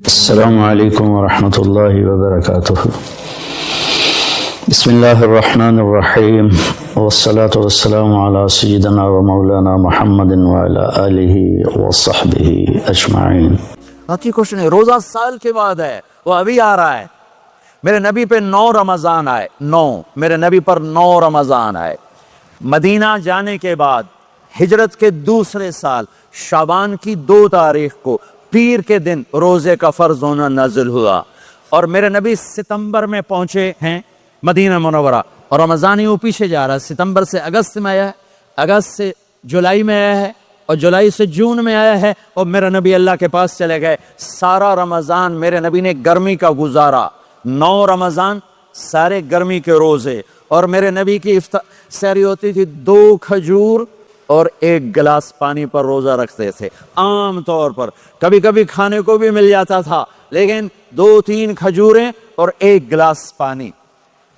السلام علیکم ورحمۃ اللہ وبرکاتہ۔ بسم اللہ الرحمن الرحیم، والصلاة والسلام علی سیدنا و مولانا محمد وعلی آلہ وصحبہ اجمعین۔ باقی کچھ نہیں، روزہ سال کے بعد ہے، وہ ابھی آ رہا ہے۔ میرے نبی پہ 9 رمضان آئے، میرے نبی پر 9 رمضان آئے۔ مدینہ جانے کے بعد ہجرت کے دوسرے سال شعبان کی 2 تاریخ کو پیر کے دن روزے کا فرض ہونا نازل ہوا، اور میرے نبی ستمبر میں پہنچے ہیں مدینہ منورہ، اور رمضان ہی وہ پیچھے جا رہا ہے۔ ستمبر سے اگست میں آیا ہے، اگست سے جولائی میں آیا ہے، اور جولائی سے جون میں آیا ہے، اور میرے نبی اللہ کے پاس چلے گئے۔ سارا رمضان میرے نبی نے گرمی کا گزارا، 9 رمضان سارے گرمی کے روزے، اور میرے نبی کی سحری ہوتی تھی 2 کھجور اور 1 گلاس پانی پر روزہ رکھتے تھے عام طور پر۔ کبھی کبھی کھانے کو بھی مل جاتا تھا، لیکن 2-3 کھجوریں اور 1 گلاس پانی،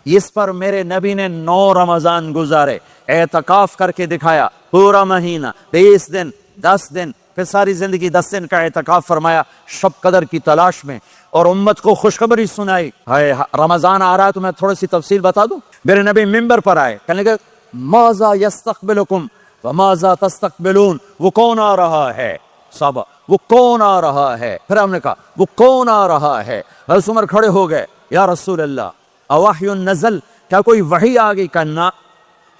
اس پر میرے نبی نے 9 رمضان گزارے، اعتکاف کر کے دکھایا۔ پورا مہینہ 20 دن 10 دن، پھر ساری زندگی 10 دن کا اعتکاف فرمایا شب قدر کی تلاش میں، اور امت کو خوشخبری سنائی۔ رمضان آ رہا ہے تو میں تھوڑی سی تفصیل بتا دوں۔ میرے نبی ممبر پر آئے، کہنے لگے ماذا یستقبلکم وماذا تستقبلون، وہ کون آ رہا ہے؟ صحابہ، وہ کون آ رہا ہے؟ پھر ہم نے کہا وہ کون آ رہا ہے؟ حضرت عمر کھڑے ہو گئے، یا رسول اللہ اوحی نزل، کیا کوئی وحی آ گئی؟ کہنا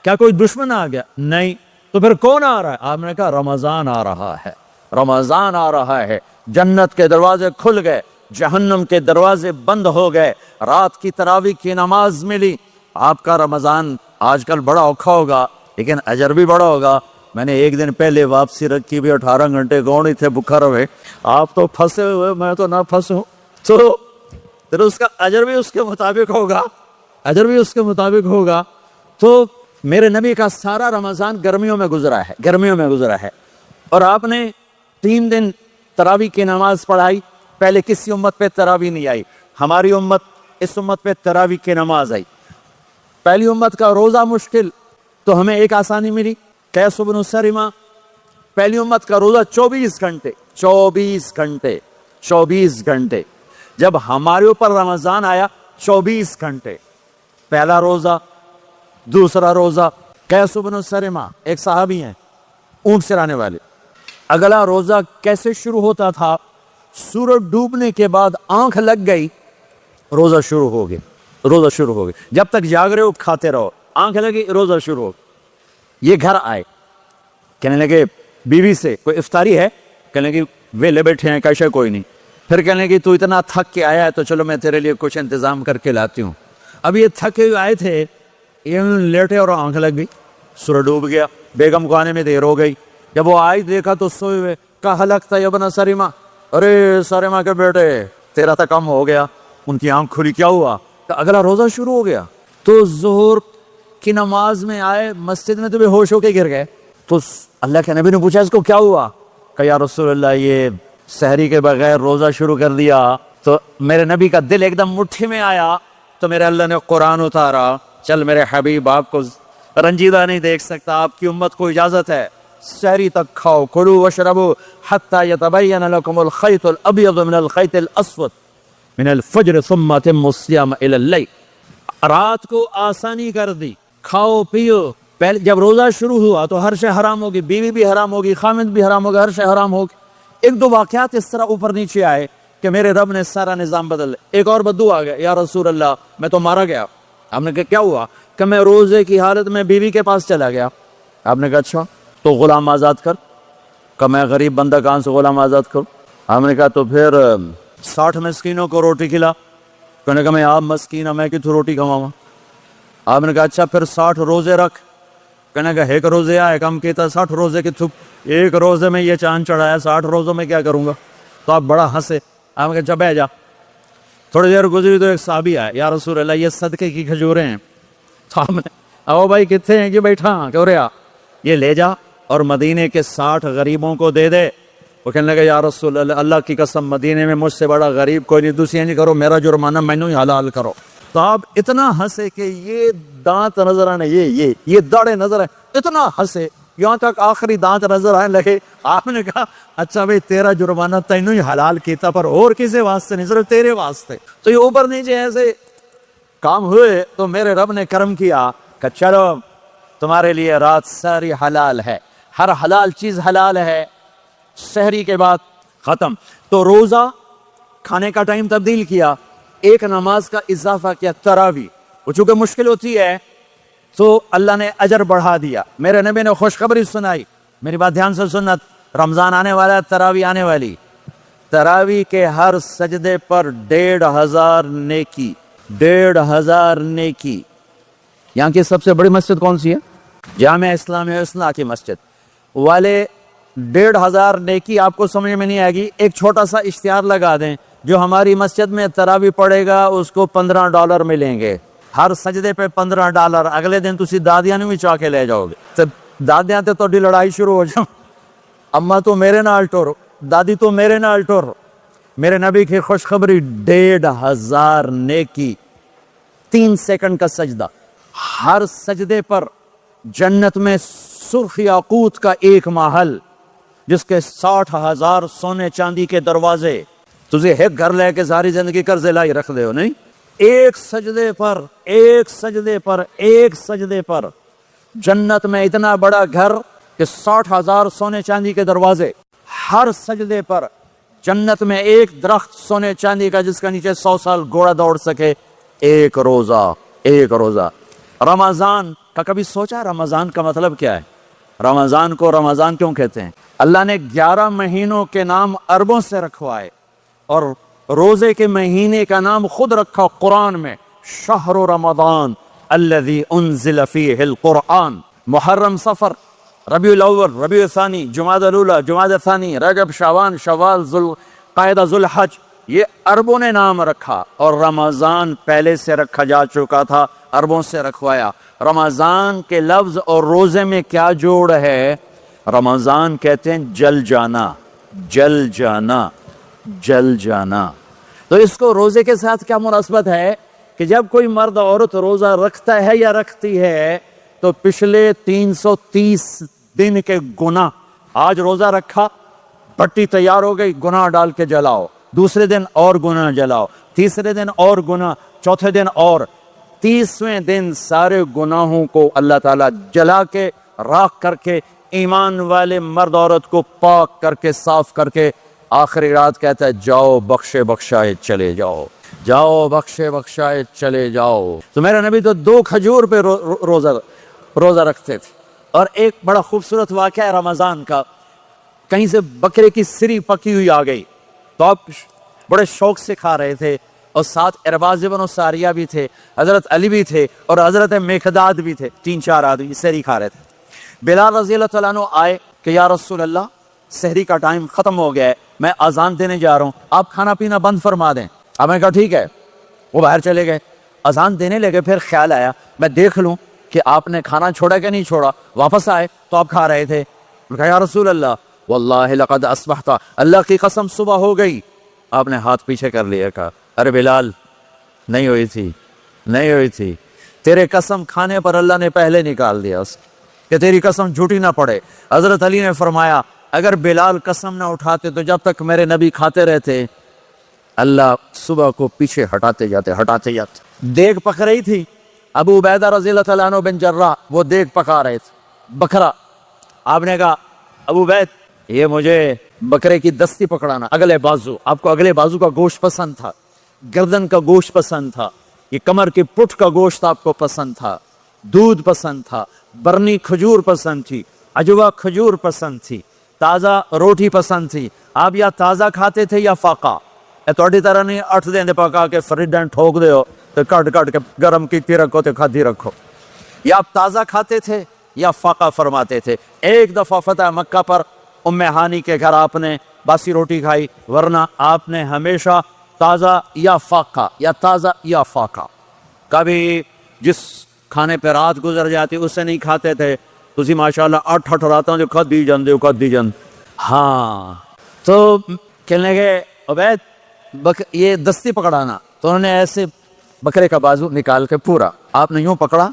کیا کوئی دشمن آ گیا؟ نہیں۔ تو پھر کون آ رہا ہے؟ آپ نے کہا رمضان آ رہا ہے، رمضان آ رہا ہے۔ جنت کے دروازے کھل گئے، جہنم کے دروازے بند ہو گئے، رات کی تراویح کی نماز ملی۔ آپ کا رمضان آج کل بڑا اوکھا ہوگا، لیکن اجر بھی بڑا ہوگا۔ میں نے 1 دن پہلے واپسی رکھی بھی، 18 گھنٹے گون ہی تھے بکھا رہے۔ آپ تو پھنسے ہوئے، میں تو نہ پھنسوں، تو پھر اس کا اجر بھی اس کے مطابق ہوگا، اجر بھی اس کے مطابق ہوگا۔ تو میرے نبی کا سارا رمضان گرمیوں میں گزرا ہے، گرمیوں میں گزرا ہے، اور آپ نے 3 دن تراویح کی نماز پڑھائی۔ پہلے کسی امت پہ تراویح نہیں آئی، ہماری امت، اس امت پہ تراویح کی نماز آئی۔ پہلی امت کا روزہ مشکل، تو ہمیں ایک آسانی ملی، قیس بن سلمہ۔ پہلی امت کا روزہ 24 گھنٹے، 24 گھنٹے، 24 گھنٹے۔ جب ہمارے اوپر رمضان آیا 24 گھنٹے، پہلا روزہ، دوسرا روزہ۔ قیس بن سلمہ ایک صحابی ہیں، اونٹ چرانے والے۔ اگلا روزہ کیسے شروع ہوتا تھا؟ سورج ڈوبنے کے بعد آنکھ لگ گئی، روزہ شروع ہو گیا، روزہ شروع ہو گیا۔ جب تک جاگ رہے ہو کھاتے رہو، آنکھ لگی روزہ شروع ہو گیا۔ یہ گھر آئے، کہنے لگے بیوی سے کوئی افطاری ہے؟ کہنے لگے ویلے بیٹھے ہیں، کیسے کوئی نہیں۔ پھر کہنے لگے تو اتنا تھک کے آیا ہے تو چلو میں تیرے لیے کچھ انتظام کر کے لاتی ہوں۔ اب یہ تھکے ہوئے آئے تھے، یہ لیٹے اور آنکھ لگ گئی، سورج ڈوب گیا، بیگم کو آنے میں دیر ہو گئی۔ جب وہ آئی دیکھا تو سوئے ہوئے، کہا لگتا ہے ابن سلمہ، ارے سلمہ کے بیٹے تیرا تو کم ہو گیا۔ ان کی آنکھ کھلی، کیا ہوا؟ کہ اگلا روزہ شروع ہو گیا۔ تو ظہر کی نماز میں آئے، مسجد میں تو بے ہوش ہو کے گر گئے۔ تو اللہ کے نبی نے پوچھا اس کو کیا ہوا؟ کہ یا رسول اللہ یہ سحری کے بغیر روزہ شروع کر دیا۔ تو میرے نبی کا دل ایک دم مٹھی میں آیا، تو میرے اللہ نے قرآن اتارا، چل میرے حبیب آپ کو رنجیدہ نہیں دیکھ سکتا، آپ کی امت کو اجازت ہے، سحری تک کھاؤ، کلوا واشربوا حتی یتبین لکم الخیط الابیض من الخیط الاسود من الفجر ثم اتموا الصیام الی اللیل۔ رات کو آسانی کر دی، کھاؤ پیو۔ پہلے جب روزہ شروع ہوا تو ہر شے حرام ہوگی، بیوی بھی حرام ہوگی، خامد بھی حرام ہوگا، ہر شے حرام ہوگی۔ 1-2 واقعات اس طرح اوپر نیچے آئے کہ میرے رب نے سارا نظام بدل دیا۔ ایک اور بدو آ گیا، یا رسول اللہ میں تو مارا گیا۔ آپ نے کہا کیا ہوا؟ کہ میں روزے کی حالت میں بیوی کے پاس چلا گیا۔ آپ نے کہا اچھا تو غلام آزاد کر۔ کہ میں غریب بندہ کہاں سے غلام آزاد کروں؟ آپ نے کہا تو پھر 60 مسکینوں کو روٹی کھلا۔ کہنے کہ میں آپ مسکین ہوں، میں کتوں روٹی کھواؤں؟ آپ نے کہا اچھا پھر 60 روزے رکھ۔ کہنے کہ 1 روزے آئے، کم کہتا 60 روزے کی تھپ، 1 روزے میں یہ چاند چڑھایا، 60 روزوں میں کیا کروں گا؟ تو آپ بڑا ہنسے۔ آپ نے کہا اچھا بیٹھ جا۔ تھوڑی دیر گزری تو ایک صحابی آئے، یا رسول اللہ یہ صدقے کی کھجوریں ہیں۔ تو آپ نے او بھائی کتنے ہیں؟ کہ بیٹھا کیوں رہا، یہ لے جا اور مدینے کے 60 غریبوں کو دے دے۔ وہ کہنے لگا یا رسول اللہ اللہ کی قسم مدینے میں مجھ سے بڑا غریب کوئی نہیں، دوسری نہیں کرو، میرا جرمانہ مینوں ہی حلال کرو۔ تو آپ اتنا ہنسے کہ یہ دانت نظر آنے، یہ داڑھیں نظر آئے، اتنا ہنسے یہاں تک آخری دانت نظر آنے لگے. آپ نے کہا اچھا بھائی تیرا جرمانہ تینوں ہی حلال کیتا پر اور کسی واسطے نہیں, صرف تیرے واسطے. تو یہ اوپر نیچے ایسے کام ہوئے تو میرے رب نے کرم کیا کہ چلو تمہارے لیے رات ساری حلال ہے, ہر حلال چیز حلال ہے. سحری کے بعد ختم. تو روزہ کھانے کا ٹائم تبدیل کیا, ایک نماز کا اضافہ کیا, تراویح. وہ چونکہ مشکل ہوتی ہے تو اللہ نے اجر بڑھا دیا. میرے نبی نے خوشخبری سنائی, میری بات دھیان سے سننا, رمضان آنے والا ہے, تراویح آنے والی. تراویح کے ہر سجدے پر 1500 نیکی, 1500 نیکی. یہاں کی سب سے بڑی مسجد کون سی ہے؟ جامعہ اسلامیہ اصلاح کی مسجد والے. 1500 نیکی آپ کو سمجھ میں نہیں آئے گی. ایک چھوٹا سا اشتہار لگا دیں, جو ہماری مسجد میں تراویح پڑے گا اس کو $15 ملیں گے, ہر سجدے پہ $15. اگلے دن تسی دادیاں نو بھی چاہ کے لے جاؤ گے. دادیاں تے تہاڈی لڑائی شروع ہو جاؤ, اما تو میرے نال ٹر, دادی تو میرے نال ٹر. میرے نبی کی خوشخبری, 1500 نیکی, 3 سیکنڈ کا سجدہ. ہر سجدے پر جنت میں سرخ یاقوت کا ایک محل جس کے 60,000 سونے چاندی کے دروازے. تجھے ایک گھر لے کے ساری زندگی قرضے لائی رکھ دے ہو نہیں. ایک سجدے پر, ایک سجدے پر, ایک سجدے پر جنت میں اتنا بڑا گھر کہ 60,000 سونے چاندی کے دروازے. ہر سجدے پر جنت میں ایک درخت سونے چاندی کا جس کا نیچے 100 سال گھوڑا دوڑ سکے. ایک روزہ, ایک روزہ. رمضان کا کبھی سوچا رمضان کا مطلب کیا ہے؟ رمضان کو رمضان کیوں کہتے ہیں؟ اللہ نے 11 مہینوں کے نام عربوں سے رکھوائے اور روزے کے مہینے کا نام خود رکھا قرآن میں, شہر رمضان الذی انزل فیہ القرآن. محرم, صفر, ربیع الاول, ربیع الثانی, جمادی الاولی, جمادی الثانی, رجب, شعبان, شوال, ذوالقعدہ, ذوالحج, یہ عربوں نے نام رکھا. اور رمضان پہلے سے رکھا جا چکا تھا, عربوں سے رکھوایا. رمضان کے لفظ اور روزے میں کیا جوڑ ہے؟ رمضان کہتے ہیں جل جانا, جل جانا, جل جانا. تو اس کو روزے کے ساتھ کیا مناسبت ہے کہ جب کوئی مرد عورت روزہ رکھتا ہے یا رکھتی ہے تو پچھلے 330 دن کے گناہ, آج روزہ رکھا, پٹی تیار ہو گئی, گناہ ڈال کے جلاؤ, دوسرے دن اور گناہ جلاؤ, تیسرے دن اور گناہ, چوتھے دن اور, 30ویں دن سارے گناہوں کو اللہ تعالیٰ جلا کے راکھ کر کے ایمان والے مرد عورت کو پاک کر کے صاف کر کے آخری رات کہتا ہے جاؤ بخشے بخشائے چلے جاؤ, جاؤ بخشے بخشائے چلے جاؤ. تو میرا نبی تو 2 کھجور پہ روزہ رکھتے تھے. اور ایک بڑا خوبصورت واقعہ ہے رمضان کا, کہیں سے بکرے کی سری پکی ہوئی آ گئی تو آپ بڑے شوق سے کھا رہے تھے, اور ساتھ ارباز بن ساریہ بھی تھے, حضرت علی بھی تھے اور حضرت میقداد بھی تھے, 3-4 آدمی سحری کھا رہے تھے. بلال رضی اللہ تعالیٰ عنہ آئے کہ یا رسول اللہ سحری کا ٹائم ختم ہو گیا ہے, میں اذان دینے جا رہا ہوں, آپ کھانا پینا بند فرما دیں. اب میں کہا ٹھیک ہے. وہ باہر چلے گئے, اذان دینے لگے, پھر خیال آیا میں دیکھ لوں کہ آپ نے کھانا چھوڑا کہ نہیں چھوڑا. واپس آئے تو آپ کھا رہے تھے. کہا یا رسول اللہ واللہ لقد اصبحت, اللہ کی قسم صبح ہو گئی. آپ نے ہاتھ پیچھے کر لیا, کہا ارے بلال نہیں ہوئی تھی, نہیں ہوئی تھی, تیرے قسم کھانے پر اللہ نے پہلے نکال دیا اس کہ تیری قسم جھوٹی نہ پڑے. حضرت علی نے فرمایا اگر بلال قسم نہ اٹھاتے تو جب تک میرے نبی کھاتے رہتے اللہ صبح کو پیچھے ہٹاتے جاتے. دیگ پک رہی تھی, ابو عبیدہ رضی اللہ تعالیٰ عنہ بن جراح وہ دیگ پکا رہے تھے, بکرا. آپ نے کہا ابو عبید یہ مجھے بکرے کی دستی پکڑانا, اگلے بازو. آپ کو اگلے بازو کا گوشت پسند تھا, گردن کا گوشت پسند تھا, یہ کمر کی پٹھ کا گوشت آپ کو پسند تھا, دودھ پسند تھا, برنی کھجور پسند تھی, عجوا کھجور پسند تھی, تازہ روٹی پسند تھی. آپ یا تازہ کھاتے تھے یا فاقہ, تھوڑی طرح نہیں 8 دن پکا کے فریڈن ٹھوک دے ہو تو کٹ کے گرم کیتی رکھو تو کھادی رکھو. یا آپ تازہ کھاتے تھے یا فاقہ فرماتے تھے. ایک دفعہ فتح مکہ پر ام ہانی کے گھر آپ نے باسی روٹی کھائی, ورنہ آپ نے ہمیشہ تازہ یا فاقہ یا تازہ یا فاقہ. کبھی جس کھانے پہ رات گزر جاتی اسے نہیں کھاتے تھے. تسی ماشاءاللہ 8 راتوں جو کھد دی جان. ہاں تو کہنے گئے عبید یہ دستی پکڑانا, تو انہوں نے ایسے بکرے کا بازو نکال کے پورا آپ نے یوں پکڑا,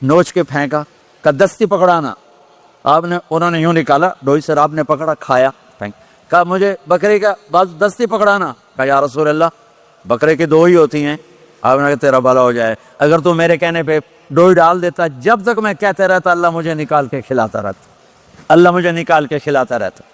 نوچ کے پھینکا, کہ دستی پکڑانا. آپ نے انہوں نے یوں نکالا ڈوئی سے، آپ نے پکڑا کھایا، کہا مجھے بکرے کا باز دستی پکڑانا، کہا یا رسول اللہ بکرے کی دو ہی ہوتی ہیں، آپ نے کہا تیرا بھلا ہو جائے، اگر تو میرے کہنے پہ ڈوئی ڈال دیتا، جب تک میں کہتے رہتا اللہ مجھے نکال کے کھلاتا رہتا، اللہ مجھے نکال کے کھلاتا رہتا۔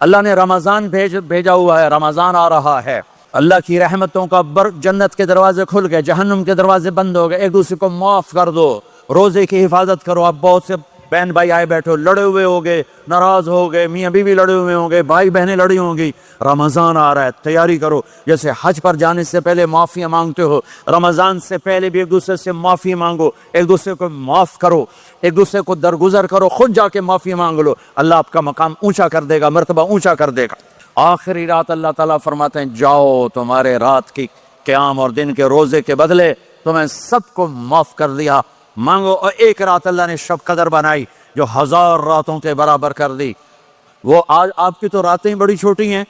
اللہ نے رمضان بھیجا ہوا ہے، رمضان آ رہا ہے، اللہ کی رحمتوں کا جنت کے دروازے کھل گئے، جہنم کے دروازے بند ہو گئے، ایک دوسرے کو معاف کر دو، روزے کی حفاظت کرو۔ آپ بہت سے بہن بھائی آئے بیٹھو، لڑے ہوئے ہوگے، ناراض ہو گئے، میاں بیوی لڑے ہوئے ہوں گے، بھائی بہنیں لڑی ہوں گی، رمضان آ رہا ہے، تیاری کرو۔ جیسے حج پر جانے سے پہلے معافی مانگتے ہو، رمضان سے پہلے بھی ایک دوسرے سے معافی مانگو، ایک دوسرے کو معاف کرو، ایک دوسرے کو درگزر کرو، خود جا کے معافی مانگ لو، اللہ آپ کا مقام اونچا کر دے گا، مرتبہ اونچا کر دے گا۔ آخری رات اللہ تعالیٰ فرماتے ہیں جاؤ، تمہارے رات کی قیام اور دن کے روزے کے بدلے تمہیں سب کو معاف کر دیا، مانگو۔ اور ایک رات اللہ نے شب قدر بنائی جو 1000 راتوں کے برابر کر دی۔ وہ آج آپ کی تو راتیں بڑی چھوٹی ہیں،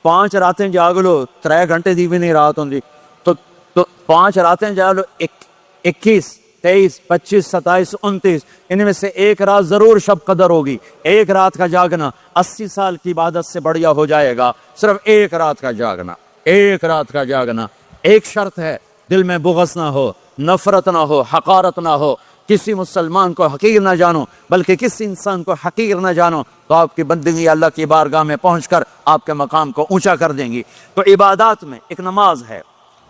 5 راتیں جاگ لو، 3 گھنٹے دی بھی نہیں رات ہوں تو 5 راتیں جاگ لو، 21 23 25 27 29 ان میں سے ایک رات ضرور شب قدر ہوگی۔ ایک رات کا جاگنا 80 سال کی عبادت سے بڑھیا ہو جائے گا، صرف ایک رات کا جاگنا، ایک رات کا جاگنا۔ ایک شرط ہے، دل میں بغض نہ ہو، نفرت نہ ہو، حقارت نہ ہو، کسی مسلمان کو حقیر نہ جانو، بلکہ کسی انسان کو حقیر نہ جانو، تو آپ کی بندگی اللہ کی بارگاہ میں پہنچ کر آپ کے مقام کو اونچا کر دیں گی۔ تو عبادات میں ایک نماز ہے،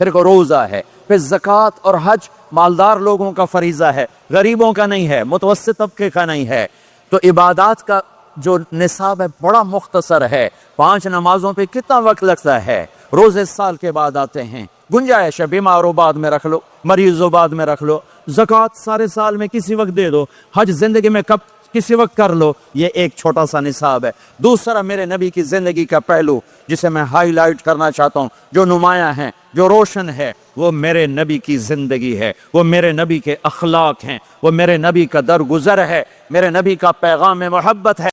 پھر ایک روزہ ہے، پھر زکوٰۃ اور حج مالدار لوگوں کا فریضہ ہے، غریبوں کا نہیں ہے، متوسط طبقے کا نہیں ہے۔ تو عبادات کا جو نصاب ہے بڑا مختصر ہے۔ 5 نمازوں پہ کتنا وقت لگتا ہے؟ روزے سال کے بعد آتے ہیں، گنجائش ہے، بیمار و بعد میں رکھ لو، مریض و بعد میں رکھ لو، زکوٰۃ سارے سال میں کسی وقت دے دو، حج زندگی میں کب کسی وقت کر لو۔ یہ ایک چھوٹا سا نصاب ہے۔ دوسرا میرے نبی کی زندگی کا پہلو جسے میں ہائی لائٹ کرنا چاہتا ہوں، جو نمایاں ہے، جو روشن ہے، وہ میرے نبی کی زندگی ہے، وہ میرے نبی کے اخلاق ہیں، وہ میرے نبی کا درگزر ہے، میرے نبی کا پیغام محبت ہے۔